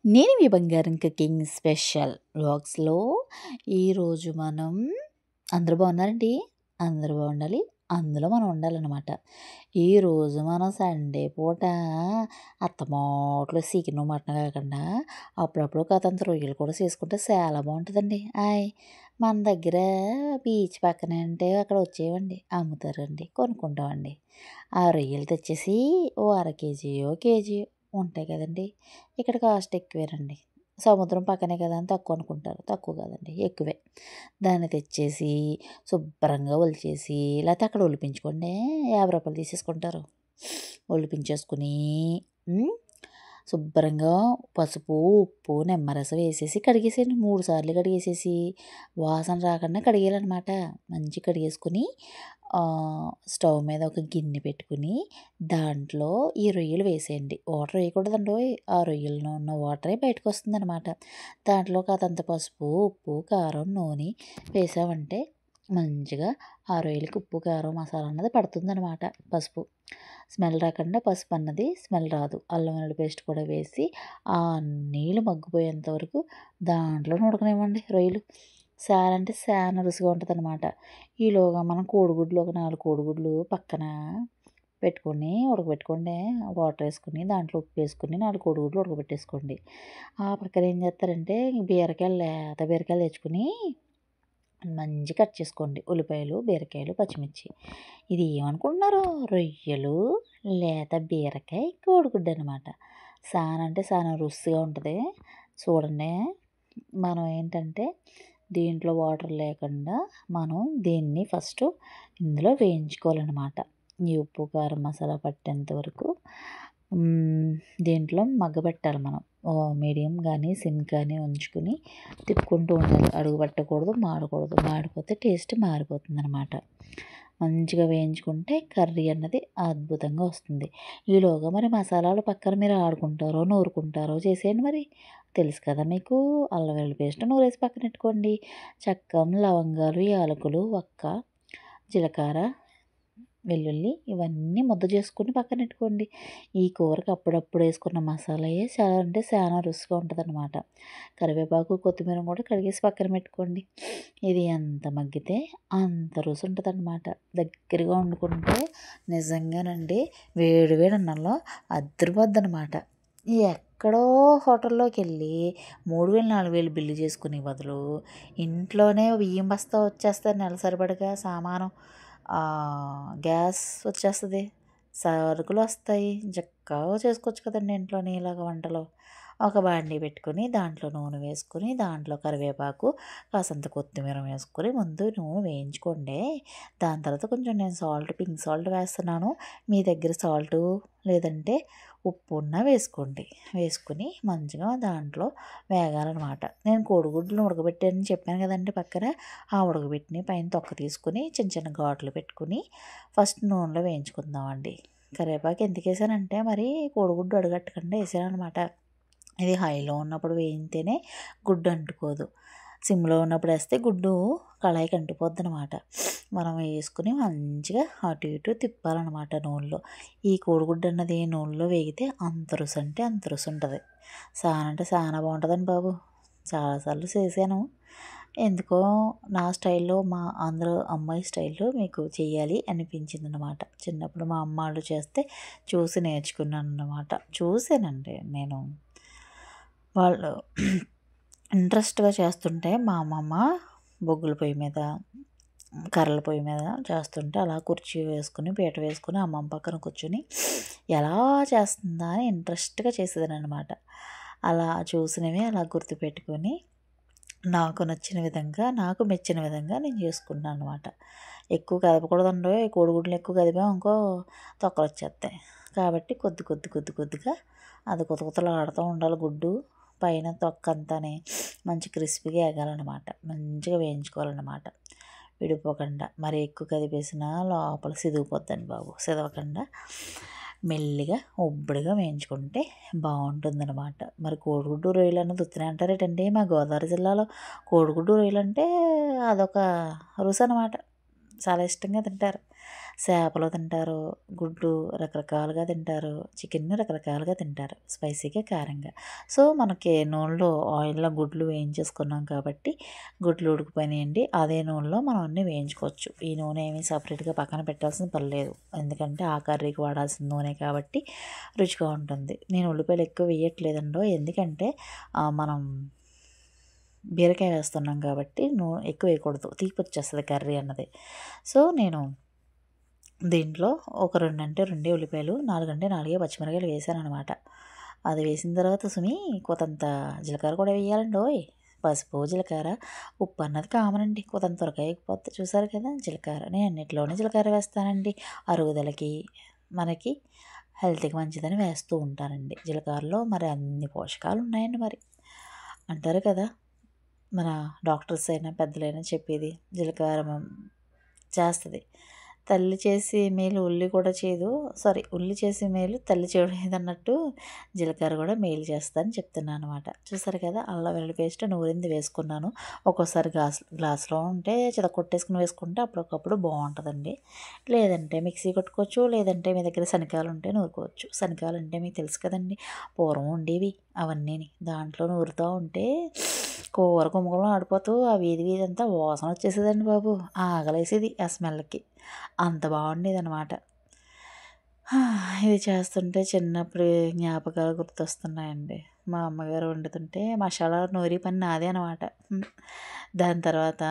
నేను మీ బంగారం cooking special వ్లాగ్స్లో ఈరోజు మనం అందరూ బాగున్నారండి. అందరూ బాగుండాలి, అందులో మనం ఉండాలన్నమాట. ఈరోజు మనం సండే పూట అత్తమాటలు చికెన్ మటన్ కాకుండా అప్పుడప్పుడు కాతంత రొయ్యలు కూడా చేసుకుంటే చాలా బాగుంటుందండి. మన దగ్గర బీచ్ పక్కన అంటే అక్కడ వచ్చేవండి, అమ్ముతారండి, కొనుక్కుంటామండి. ఆ రొయ్యలు తెచ్చేసి ఓ అర కేజీయో కేజీ ఉంటాయి కదండి. ఇక్కడ కాస్ట్ ఎక్కువేనండి. సముద్రం పక్కనే కదా అని తక్కువ అనుకుంటారు. తక్కువ కాదండి, ఎక్కువే. దాన్ని తెచ్చేసి శుభ్రంగా ఒలిచేసి, లేకపోతే అక్కడ ఒలిపించుకోండి, రూ. 50 తీసేసుకుంటారు. ఒలిపించేసుకుని శుభ్రంగా పసుపు, ఉప్పు, నిమ్మరసం వేసేసి కడిగేసేయండి. 3 సార్లు కడిగేసేసి వాసన రాకుండా కడిగేయాలన్నమాట. మంచిగా కడిగేసుకుని స్టవ్ మీద ఒక గిన్నె పెట్టుకుని దాంట్లో ఈ రొయ్యలు వేసేయండి. వాటర్ వేయకూడదండోయ్, ఆ రొయ్యల్లో ఉన్న వాటరే బయటకు వస్తుందన్నమాట. దాంట్లో కాతంత పసుపు, ఉప్పు, కారం, నూనె వేసామంటే మంచిగా ఆ రొయ్యలకి ఉప్పు, కారం, మసాలా అన్నది పడుతుందన్నమాట. పసుపు స్మెల్ రాకుండా, పసుపు అన్నది స్మెల్ రాదు. అల్లం వెల్లుల్లి పేస్ట్ కూడా వేసి ఆ నీళ్ళు మగ్గిపోయేంత వరకు దాంట్లోనే ఉడకనివ్వండి రొయ్యలు. చాలా అంటే చాలా రుచిగా ఉంటుందన్నమాట. ఈలోగా మనం కోడిగుడ్లు ఒక 4 కోడిగుడ్లు పక్కన పెట్టుకొని ఉడకబెట్టుకోండి. వాటర్ వేసుకుని దాంట్లో ఉప్పు వేసుకుని 4 కోడిగుడ్లు ఉడకబెట్టేసుకోండి. ఆ పక్కన ఏం చేస్తారంటే బీరకాయలు, లేత బీరకాయలు తెచ్చుకుని మంచిగా కట్ చేసుకోండి. ఉల్లిపాయలు, బీరకాయలు, పచ్చిమిర్చి. ఇది ఏమనుకుంటున్నారు? రొయ్యలు, లేత బీరకాయ, కోడిగుడ్డు అనమాట. చాలా అంటే చాలా రుచిగా ఉంటుంది. చూడండి, మనం ఏంటంటే దీంట్లో వాటర్ లేకుండా మనం దీన్ని ఫస్ట్ ఇందులో వేయించుకోవాలన్నమాట. ఈ ఉప్పు, కారం, మసాలా పట్టేంత వరకు దీంట్లో మగ్గబెట్టాలి మనం. మీడియం కానీ సిమ్ కానీ ఉంచుకుని తిప్పుకుంటూ ఉండాలి. అడుగు పట్టకూడదు, మాడకూడదు. మాడిపోతే టేస్ట్ మారిపోతుంది అనమాట. మంచిగా వేయించుకుంటే కర్రీ అన్నది అద్భుతంగా వస్తుంది. ఈలోగా మరి మసాలాలు పక్కన మీరు ఆడుకుంటారో నూరుకుంటారో చేసేయండి. మరి తెలుసు కదా మీకు. అల్లం వెల్లుల్లి పేస్ట్ నూరేసి పక్కన పెట్టుకోండి. చెక్క, లవంగాలు, యాలకులు, వక్క, జీలకర్ర, వెల్లుల్లి ఇవన్నీ ముద్ద చేసుకుని పక్కన పెట్టుకోండి. ఈ కూరకి అప్పుడప్పుడు వేసుకున్న మసాలాయే చాలా అంటే చాలా రుచిగా ఉంటుందన్నమాట. కరివేపాకు, కొత్తిమీర కూడా కడిగేసి పక్కన పెట్టుకోండి. ఇది ఎంత మగ్గితే అంత రుచి ఉంటుందన్నమాట. దగ్గరగా వండుకుంటే నిజంగానండి వేడి వేడి అన్నంలో అద్దరిపోద్దనమాట. ఎక్కడో హోటల్లోకి వెళ్ళి 3000 4000 బిల్లు చేసుకునే బదులు ఇంట్లోనే బియ్యం బస్తా వచ్చేస్తుంది. నెల సరిపడగా సామాను, గ్యాస్ వచ్చేస్తుంది, సరుకులు వస్తాయి. చక్కగా చేసుకోవచ్చు కదండి ఇంట్లోనే ఇలాగ వంటలు. ఒక బాండీ పెట్టుకుని దాంట్లో నూనె వేసుకుని దాంట్లో కరివేపాకు, కాసంత కొత్తిమీర వేసుకొని ముందు నూనె వేయించుకోండి. దాని తర్వాత కొంచెం నేను పింక్ సాల్ట్ వేస్తున్నాను. మీ దగ్గర సాల్టు లేదంటే ఉప్పు ఉన్న వేసుకోండి. వేసుకుని మంచిగా దాంట్లో వేగాలన్నమాట. నేను కోడిగుడ్లు ఉడకబెట్టానని చెప్పాను కదండి పక్కన. ఆ ఉడకబెట్టిన పైన తొక్క తీసుకుని చిన్న చిన్న ఘాట్లు పెట్టుకుని ఫస్ట్ నూనెలో వేయించుకుందామండి. కరివేపాకు ఎందుకు వేసానంటే మరి కోడిగుడ్డు అడగట్టకుండా వేసాను అనమాట. ఇది హైలో ఉన్నప్పుడు వేయితేనే గుడ్డు అంటుకోదు. సిమ్లో ఉన్నప్పుడు వేస్తే గుడ్డు కళాయికి అంటుపోద్ది అనమాట. మనం వేసుకుని మంచిగా అటు ఇటు తిప్పాలన్నమాట నూనెలో. ఈ కోడిగుడ్డు అన్నది నూనెలో వేగితే అంత రుచి అంటే అంత రుచి ఉంటుంది. చాలా అంటే చాలా బాగుంటుందండి బాబు. చాలాసార్లు చేశాను. ఎందుకో నా స్టైల్లో, మా ఆంధ్ర అమ్మాయి స్టైల్లో మీకు చేయాలి అనిపించింది అనమాట. చిన్నప్పుడు మా అమ్మ వాళ్ళు చేస్తే చూసి నేర్చుకున్నాను అన్నమాట. చూసానండి నేను. వాళ్ళు ఇంట్రెస్ట్గా చేస్తుంటే మా అమ్మమ్మ బొగ్గుల పొయ్యి మీద, కర్రల పొయ్యి మీద చేస్తుంటే అలా కుర్చీ వేసుకుని పీట వేసుకుని అమ్మమ్మ పక్కన కూర్చొని ఎలా చేస్తుందా అని ఇంట్రెస్ట్గా చేసేదాన్ని అనమాట. అలా చూసినవి అలా గుర్తుపెట్టుకొని నాకు నచ్చిన విధంగా, నాకు మెచ్చిన విధంగా నేను చేసుకున్నాను అనమాట. ఎక్కువ కదపకూడదండి. కోడిగుడ్లు ఎక్కువ కదిపాం ఇంకో తొక్కలు వచ్చేస్తాయి. కాబట్టి కొద్దిగా అది కుతకుతలాడుతూ ఉండాలి గుడ్డు. పైన తొక్క అంతానే మంచి క్రిస్పీగా ఎగాలన్నమాట. మంచిగా వేయించుకోవాలన్నమాట విడిపోకుండా. మరి ఎక్కువ కదిపేసినా లోపల సిదిగిపోద్దండి బాబు. సిదవకుండా మెల్లిగా ఉబ్బడిగా వేయించుకుంటే బాగుంటుందన్నమాట. మరి కోడిగుడ్డు రొయ్యలు అన్నది ఉత్తినే అంటారేటండి. మా గోదావరి జిల్లాలో కోడిగుడ్డు రొయ్యలు అంటే అదొక రుచి అనమాట. చాలా ఇష్టంగా తింటారు. చేపలు తింటారు, గుడ్లు రకరకాలుగా తింటారు, చికెన్ రకరకాలుగా తింటారు స్పైసీగా, కారంగా. సో మనకి నూనెలో ఆయిల్లో గుడ్లు వేయించేసుకున్నాం కాబట్టి గుడ్లు ఉడికిపోయినాయండి. అదే నూనెలో మనం అన్నీ వేయించుకోవచ్చు. ఈ నూనె ఏమీ సపరేట్గా పక్కన పెట్టాల్సిన పని లేదు. ఎందుకంటే ఆ కర్రీకి వాడాల్సిన నూనె కాబట్టి రుచిగా ఉంటుంది. నేను ఉల్లిపాయలు ఎక్కువ వేయట్లేదండో, ఎందుకంటే మనం బీరకాయ వేస్తున్నాం కాబట్టి ఎక్కువ వేయకూడదు, తీపి వచ్చేస్తుంది కర్రీ అన్నది. సో నేను దీంట్లో ఒక 2 అంటే 2 ఉల్లిపాయలు, 4 అంటే 4 పచ్చిమిరకాయలు వేసాననమాట. అది వేసిన తర్వాత సుమి కొంతంత జీలకర్ర కూడా వేయాలండోయ్. పసుపు, జీలకర్ర, ఉప్పు అన్నది కామన్ అండి. కొంతంత త్వరగా ఎగిపోతే చూసారు కదా జీలకర్ర. నేను అన్నిటిలోనే జీలకర్ర వేస్తానండి. అరుగుదలకి మనకి హెల్త్కి మంచిదని వేస్తూ ఉంటానండి. జీలకర్రలో మరి అన్ని పోషకాలు ఉన్నాయండి మరి అంటారు కదా మన డాక్టర్స్ అయినా పెద్దలైనా చెప్పేది. జీలకర్ర చేస్తుంది. తల్లి చేసి మేలు ఉల్లి కూడా చేయదు, ఉల్లి చేసి మేలు తల్లి చేయలేదు అన్నట్టు జీలకర్ర కూడా మేలు చేస్తుందని చెప్తున్నాను అనమాట. చూసారు కదా అల్లం వెల్లుల్లి పేస్ట్ నూరింది వేసుకున్నాను. ఒక్కోసారి గ్లాస్లో ఉంటే చితకొట్టేసుకుని వేసుకుంటే అప్పటికప్పుడు బాగుంటుందండి. లేదంటే మిక్సీ కొట్టుకోవచ్చు, లేదంటే మీ దగ్గర శనగకాయలు ఉంటే నూరుకోవచ్చు. శనగకాయలు అంటే మీకు తెలుసు కదండి, పూర్వం ఉండేవి అవన్నీని. దాంట్లో నూరుతూ ఉంటే కూర గుమ్మగుమ్మలు ఆడిపోతూ ఆ వీధి వీధి అంతా వాసన వచ్చేసేదండి బాబు. ఆకలేసేది ఆ స్మెల్కి, అంత బాగుండేదనమాట. ఇది చేస్తుంటే చిన్నప్పుడు జ్ఞాపకాలు గుర్తొస్తున్నాయండి. మా అమ్మగారు వండుతుంటే మసాలా నూరి పని నాదే అనమాట. దాని తర్వాత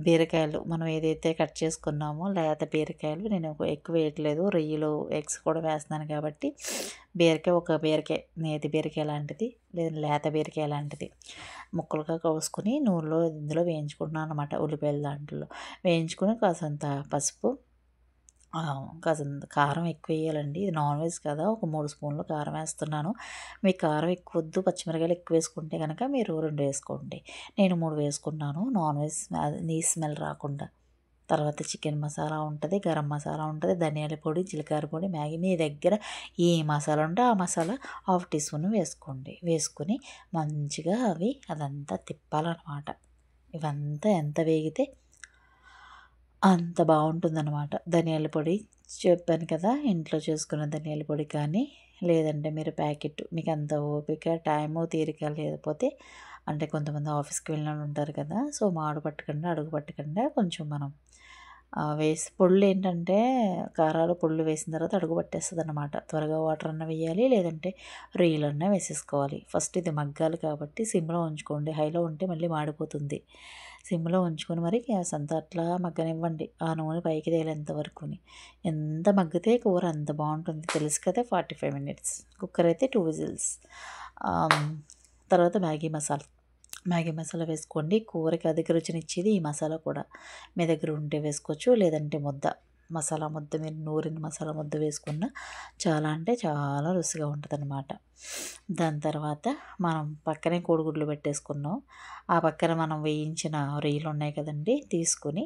బీరకాయలు మనం ఏదైతే కట్ చేసుకున్నామో లేత బీరకాయలు, నేను ఎక్కువ వేయట్లేదు, రొయ్యలు ఎగ్స్ కూడా వేస్తున్నాను కాబట్టి ఒక బీరకాయ, నేతి బీరకాయ లాంటిది లేదా లేత బీరకాయ లాంటిది ముక్కలుగా కోసుకుని నూనెలో ఇందులో వేయించుకుంటున్నాను అనమాట. ఉల్లిపాయల దాంట్లో వేయించుకుని కాసంత పసుపు, కాసంత కారం ఎక్కువ వేయాలండి. ఇది నాన్ వెజ్ కదా, ఒక 3 స్పూన్లు కారం వేస్తున్నాను. మీకు కారం ఎక్కువ వద్దు, పచ్చిమిరకాయలు ఎక్కువ వేసుకుంటే కనుక మీరు 2 వేసుకోండి. నేను 3 వేసుకున్నాను, నాన్ వెజ్ నీసు స్మెల్ రాకుండా. తర్వాత చికెన్ మసాలా ఉంటుంది, గరం మసాలా ఉంటుంది, ధనియాల పొడి, జీలకర్ర పొడి, మ్యాగీ, మీ దగ్గర ఏ మసాలా ఉంటే ఆ మసాలా 1/2 టీ స్పూన్ వేసుకోండి. వేసుకుని మంచిగా అదంతా తిప్పాలన్నమాట. ఇవంతా ఎంత వేగితే అంత బాగుంటుందన్నమాట. ధనియాల పొడి చెప్పాను కదా, ఇంట్లో చేసుకున్న ధనియాల పొడి కానీ, లేదంటే మీరు ప్యాకెట్, మీకు అంత ఓపిక టైము తీరిక లేకపోతే, అంటే కొంతమంది ఆఫీస్కి వెళ్ళిన వాళ్ళు ఉంటారు కదా, సో మాడు పట్టకుండా అడుగు పట్టకుండా కొంచెం మనం వేసి పొడులు ఏంటంటే కారాలు పొడులు వేసిన తర్వాత అడుగు పట్టేస్తుంది అనమాట. త్వరగా వాటర్ అన్న వేయాలి, లేదంటే రొయ్యలన్నా వేసేసుకోవాలి. ఫస్ట్ ఇది మగ్గాలి కాబట్టి సిమ్లో ఉంచుకోండి, హైలో ఉంటే మళ్ళీ మాడిపోతుంది. సిమ్లో ఉంచుకొని మరి గ్యాస్ అంతా అట్లా మగ్గనివ్వండి, ఆ నూనె పైకి తేలేంత వరకుని. ఎంత మగ్గితే కూర అంత బాగుంటుంది, తెలుసు కదా. 45 మినిట్స్, కుక్కర్ అయితే 2 విజిల్స్. తర్వాత మ్యాగీ మసాలా వేసుకోండి. కూరకి అధిక రుచినిచ్చేది ఈ మసాలా కూడా. మీ దగ్గర ఉంటే వేసుకోవచ్చు, లేదంటే మసాలా ముద్ద, మీరు నూరిన మసాలా ముద్ద వేసుకున్న చాలా అంటే చాలా రుచిగా ఉంటుందన్నమాట. దాని తర్వాత మనం పక్కనే కోడిగుడ్లు పెట్టేసుకున్నాం. ఆ పక్కన మనం వేయించిన రొయ్యలు ఉన్నాయి కదండి, తీసుకుని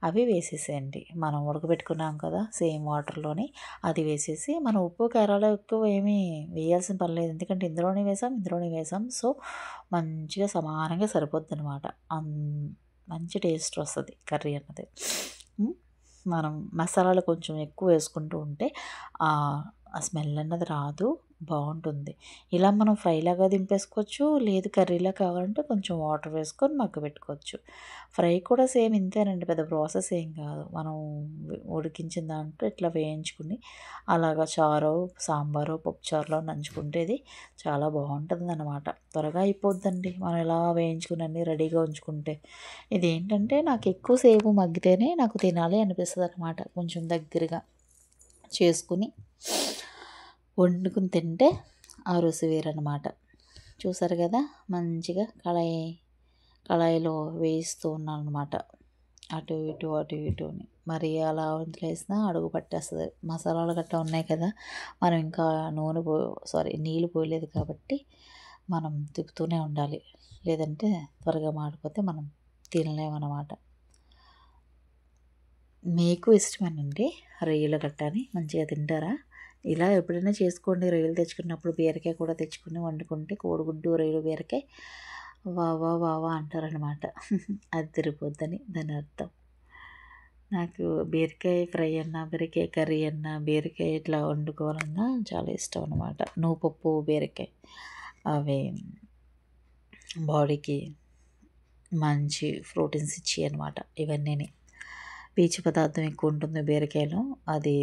అవి వేసేసేయండి. మనం ఉడకబెట్టుకున్నాం కదా సేమ్ వాటర్లోని, అది వేసేసి మనం ఉప్పు కారాలు ఎక్కువ ఏమీ వేయాల్సిన పని లేదు, ఎందుకంటే ఇందులోనే వేసాం. సో మంచిగా సమానంగా సరిపోద్ది అనమాట. మంచి టేస్ట్ వస్తుంది కర్రీ అన్నది. మనం మసాలాలు కొంచెం ఎక్కువ వేసుకుంటూ ఉంటే ఆ స్మెల్ అన్నది రాదు, బాగుంటుంది. ఇలా మనం ఫ్రైలాగా దింపేసుకోవచ్చు, లేదు కర్రీలా కావాలంటే కొంచెం వాటర్ వేసుకొని మగ్గబెట్టుకోవచ్చు. ఫ్రై కూడా సేమ్ ఇంతేనండి, పెద్ద ప్రాసెస్ ఏం కాదు. మనం ఉడికించిన దాంట్లో ఇట్లా వేయించుకుని అలాగా చారో, సాంబారో, పప్పుచారులో నంచుకుంటే ఇది చాలా బాగుంటుంది అనమాట. త్వరగా అయిపోద్దండి మనం ఇలా వేయించుకుని అన్నీ రెడీగా ఉంచుకుంటే. ఇదేంటంటే నాకు ఎక్కువసేపు మగ్గితేనే నాకు తినాలి అనిపిస్తుంది అనమాట. కొంచెం దగ్గరగా చేసుకుని వండుకుని తింటే ఆ రుచి వేరనమాట. చూసారు కదా, మంచిగా కళాయిలో వేయిస్తూ ఉన్నాను అనమాట. అటు ఇటు అని. మరి అలా వదిలేసినా అడుగు పట్టేస్తుంది. మసాలాలు గట్రా ఉన్నాయి కదా, మనం ఇంకా నీళ్ళు పోయలేదు కాబట్టి మనం తిప్పుతూనే ఉండాలి, లేదంటే త్వరగా మాడిపోతే మనం తినలేమన్నమాట. మీకు ఇష్టమేనండి రొయ్యలు గట్టాని, మంచిగా తింటారా? ఇలా ఎప్పుడైనా చేసుకోండి. రొయ్యలు తెచ్చుకున్నప్పుడు బీరకాయ కూడా తెచ్చుకుని వండుకుంటే, కోడిగుడ్డు రొయ్యలు బీరకాయ వావా వావా అంటారనమాట. అది తిరిగిపోద్దని దాని అర్థం. నాకు బీరకాయ ఫ్రై అన్నా, బీరకాయ కర్రీ అన్నా, బీరకాయ ఇట్లా వండుకోవాలన్నా చాలా ఇష్టం అనమాట. నువ్వుపప్పు, బీరకాయ అవి బాడీకి మంచి ప్రోటీన్స్ ఇచ్చాయి అనమాట. ఇవన్నీ పీచు పదార్థం ఎక్కువ ఉంటుంది బీరకాయలో, అది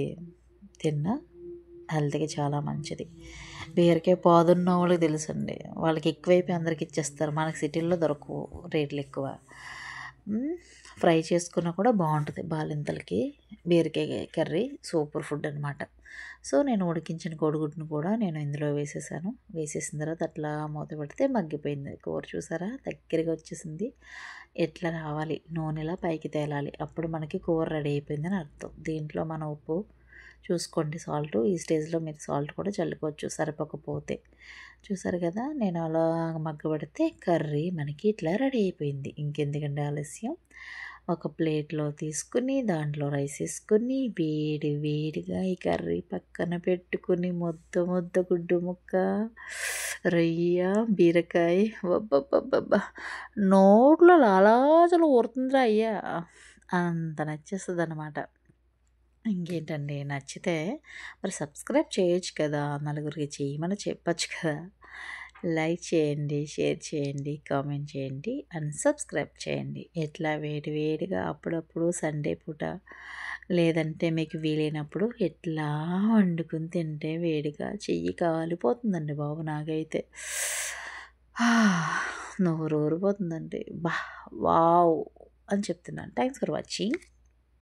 తిన్నా హెల్త్కి చాలా మంచిది. బీరకాయ పాదున్న వాళ్ళకి తెలుసండి, వాళ్ళకి ఎక్కువైపోయి అందరికి ఇచ్చేస్తారు. మనకి సిటీల్లో దొరకవు, రేట్లు ఎక్కువ. ఫ్రై చేసుకున్నా కూడా బాగుంటుంది బాలింతలకి. బీరకాయ కర్రీ సూపర్ ఫుడ్ అనమాట. సో నేను ఉడికించిన కోడిగుడ్డును కూడా నేను ఇందులో వేసేసాను. వేసేసిన తర్వాత అట్లా మూత పెడితే మగ్గిపోయింది కూర. చూసారా, దగ్గరగా వచ్చేసింది. ఎట్లా రావాలి, నూనెలా పైకి తేలాలి, అప్పుడు మనకి కూర రెడీ అయిపోయిందని అర్థం. దీంట్లో మన ఉప్పు చూసుకోండి, సాల్ట్. ఈ స్టేజ్లో మీరు సాల్ట్ కూడా చల్లుకోవచ్చు సరిపోకపోతే. చూసారు కదా, నేను అలా మగ్గబెడితే కర్రీ మనకి ఇట్లా రెడీ అయిపోయింది. ఇంకెందుకంటే ఆలస్యం, ఒక ప్లేట్లో తీసుకుని దాంట్లో రైస్ వేసుకొని వేడి వేడిగా ఈ కర్రీ పక్కన పెట్టుకుని ముద్ద గుడ్డు ముక్క, రొయ్య, బీరకాయ, అబ్బబ్బబ్బబ్బా నోట్లో లాలాజలు ఊరుతుందిరా అయ్యా, అంత నచ్చేస్తుంది అనమాట. ఇంకేంటండి, నచ్చితే మరి సబ్స్క్రైబ్ చేయొచ్చు కదా, నలుగురికి చేయమని చెప్పచ్చు కదా. లైక్ చేయండి, షేర్ చేయండి, కామెంట్ చేయండి, అండ్ సబ్స్క్రైబ్ చేయండి. ఎట్లా వేడిగా అప్పుడప్పుడు సండే పూట లేదంటే మీకు వీలైనప్పుడు ఎట్లా వండుకుని తింటే వేడిగా చెయ్యి కాలిపోతుందండి బాబు. నాకైతే నోరు ఊరిపోతుందండి. వావ్ అని చెప్తున్నాను. Thanks for watching.